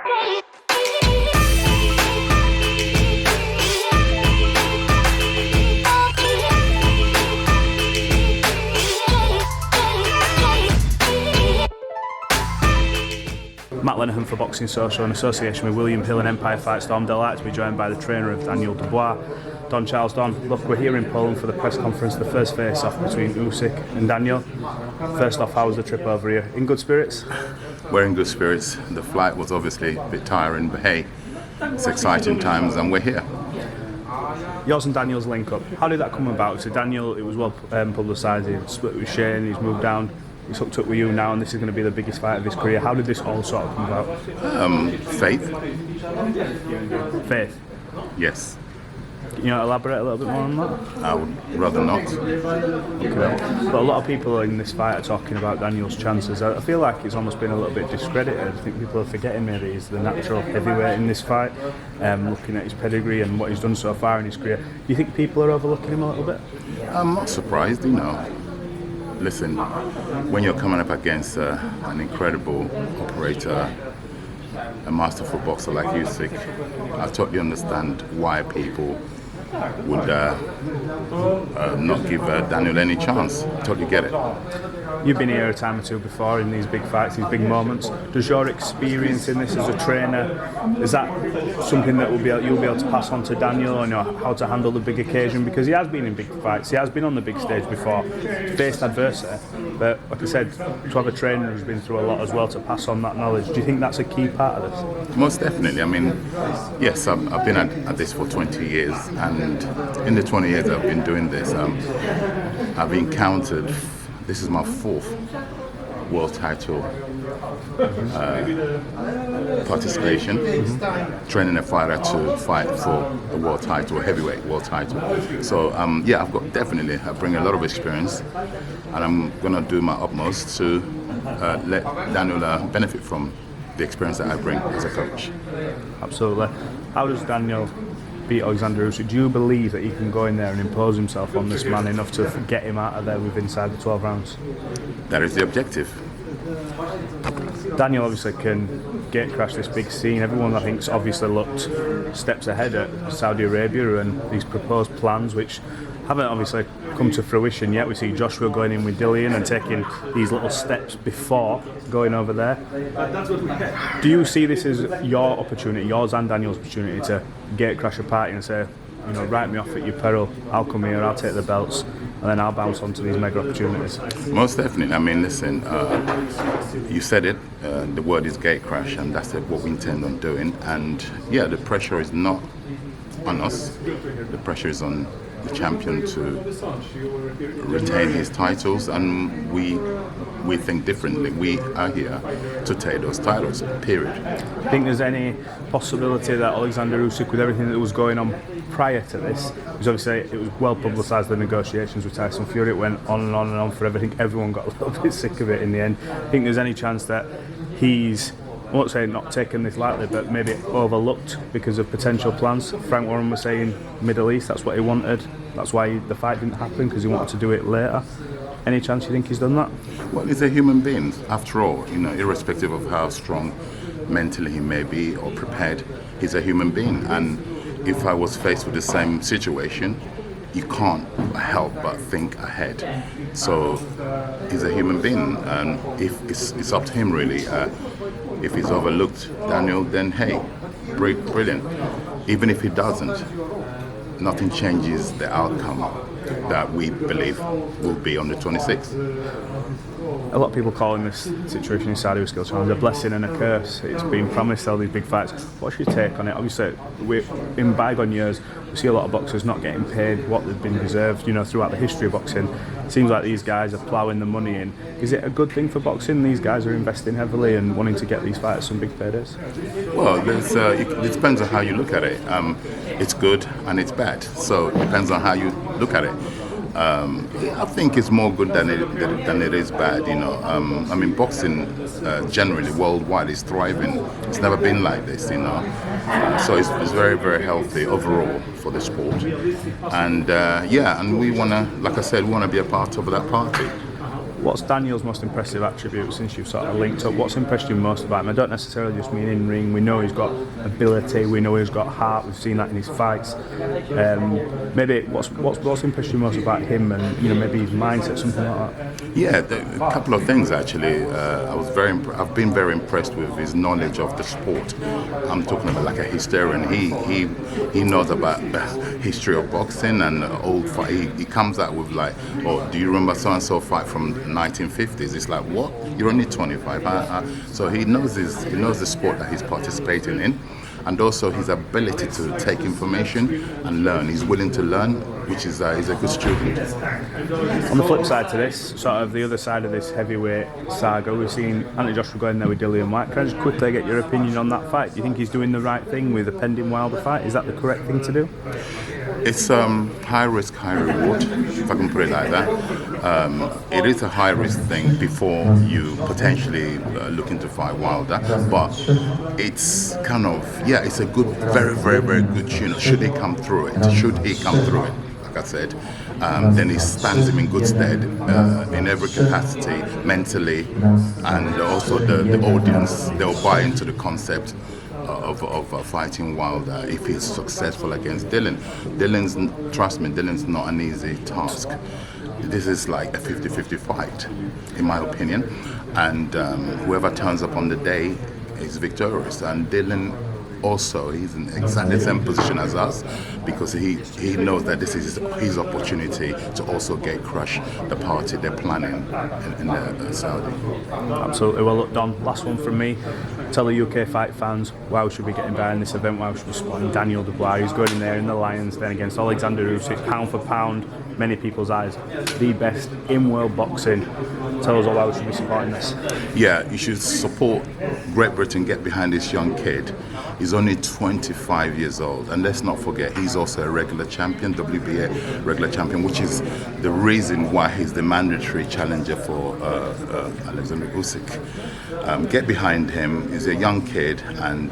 Matt Lenihan for Boxing Social in association with William Hill and Empire Fight Storm. Delighted to be joined by the trainer of Daniel Dubois, Don Charles. Don, look, we're here in Poland for the press conference, the first face-off between Usyk and Daniel. First off, how was the trip over here? In good spirits? We're in good spirits. The flight was obviously a bit tiring, but hey, it's exciting times and we're here. Yours and Daniel's link up, how did that come about? So Daniel, it was well publicised, he split with Shane, he's moved down. He's hooked up with you now, and this is going to be the biggest fight of his career. How did this all sort of come about? Faith. Faith? Yes. Can you elaborate a little bit more on that? I would rather not. Okay. But a lot of people in this fight are talking about Daniel's chances. I feel like it's almost been a little bit discredited. I think people are forgetting maybe he's the natural heavyweight in this fight, looking at his pedigree and what he's done so far in his career. Do you think people are overlooking him a little bit? I'm not surprised, Listen, when you're coming up against an incredible operator, a masterful boxer like Usyk, I totally understand why people would not give Daniel any chance. I totally get it. You've been here a time or two before in these big fights, these big moments. Does your experience in this as a trainer, is that something that you'll be able to pass on to Daniel, or how to handle the big occasion? Because he has been in big fights, he has been on the big stage before, faced adversity. But like I said, to have a trainer who's been through a lot as well to pass on that knowledge, do you think that's a key part of this? Most definitely. I mean, yes, I've been at this for 20 years, and in the 20 years I've been doing this, I've encountered, this is my fourth world title participation, training a fighter to fight for the world title, heavyweight world title. So yeah, I bring a lot of experience, and I'm going to do my utmost to let Daniel benefit from the experience that I bring as a coach. Absolutely. How does Daniel beat Oleksandr Usyk? Do you believe that he can go in there and impose himself on this man enough to get him out of there with inside the 12 rounds? That is the objective. Daniel obviously can gatecrash this big scene. Everyone, I think, obviously looked steps ahead at Saudi Arabia and these proposed plans, which haven't obviously come to fruition yet. We see Joshua going in with Dillian and taking these little steps before going over there. Do you see this as your opportunity, yours and Daniel's opportunity, to gatecrash a party and say, write me off at your peril, I'll come here, I'll take the belts, and then I'll bounce onto these mega opportunities? Most definitely. I mean, listen, you said it, the word is gatecrash, and that's what we intend on doing. And yeah, the pressure is not on us, the pressure is on the champion to retain his titles, and we think differently. We are here to take those titles, period. Do you think there's any possibility that Oleksandr Usyk, with everything that was going on prior to this, because obviously it was well publicised, the negotiations with Tyson Fury, it went on and on and on forever, I think everyone got a little bit sick of it in the end. I think there's any chance that he's, I won't say not taken this lightly, but maybe overlooked because of potential plans? Frank Warren was saying Middle East, that's what he wanted, that's why the fight didn't happen, because he wanted to do it later. Any chance you think he's done that? Well, he's a human being, after all, irrespective of how strong mentally he may be or prepared, he's a human being. And if I was faced with the same situation, you can't help but think ahead. So he's a human being, and if it's up to him really. If he's overlooked Daniel, then hey, brilliant. Even if he doesn't, nothing changes the outcome that we believe will be on the 26th. A lot of people calling this situation in Saudi Skill Challenge a blessing and a curse. It's been promised all these big fights. What's your take on it? Obviously, in bygone years, we see a lot of boxers not getting paid what they've been deserved, throughout the history of boxing. It seems like these guys are ploughing the money in. Is it a good thing for boxing? These guys are investing heavily and wanting to get these fighters some big paydays? Well, it depends on how you look at it. It's good and it's bad, so it depends on how you look at it. I think it's more good than it is bad. I mean, boxing generally worldwide is thriving. It's never been like this. So it's very, very healthy overall for the sport. And and we wanna, like I said, we wanna be a part of that party. What's Daniel's most impressive attribute since you've sort of linked up? What's impressed you most about him? I don't necessarily just mean in ring. We know he's got ability. We know he's got heart. We've seen that in his fights. Maybe what's impressed you most about him, and maybe his mindset, something like that. Yeah, a couple of things actually. I've been very impressed with his knowledge of the sport. I'm talking about like a historian. He knows about the history of boxing and old fight. He comes out with like, oh, do you remember so and so fight from the 1950s? It's like, what? You're only 25. So he knows the sport that he's participating in. And also his ability to take information and learn. He's willing to learn, which is he's a good student. On the flip side to this, sort of the other side of this heavyweight saga, we've seen Anthony Joshua go in there with Dillian Whyte. Can I just quickly get your opinion on that fight? Do you think he's doing the right thing with the pending Wilder fight? Is that the correct thing to do? It's high risk, high reward, if I can put it like that. It is a high risk thing before you potentially looking to fight Wilder, but it's kind of, it's a good, very, very, very good tune. Should he come through it, like I said, then it stands him in good stead in every capacity, mentally, and also the audience, they'll buy into the concept of fighting Wilder if he's successful against Dillian. Trust me, Dillian's not an easy task. This is like a 50-50 fight, in my opinion, and whoever turns up on the day is victorious. And Dillian also, he's in exactly the same position as us, because he knows that this is his opportunity to also gate-crash the party they're planning in Saudi. Absolutely. Well, look, Don, last one from me. Tell the UK fight fans why we should be getting behind this event, why we should be supporting Daniel Dubois, who's going in there in the Lions then against Oleksandr Usyk, pound for pound, many people's eyes, the best in world boxing. Tell us all why we should be supporting this. Yeah, you should support Great Britain, get behind this young kid. He's only 25 years old, and let's not forget he's also a regular champion, WBA regular champion, which is the reason why he's the mandatory challenger for Oleksandr Usyk. Get behind him. He's a young kid, and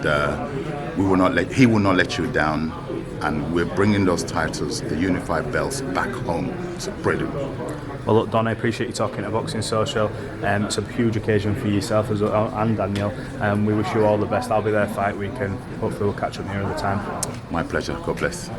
he will not let you down. And we're bringing those titles, the unified belts, back home. It's brilliant. Well, look, Don, I appreciate you talking to Boxing Social. It's a huge occasion for yourself as well, and Daniel. We wish you all the best. I'll be there fight week, and hopefully we'll catch up nearer the time. My pleasure. God bless.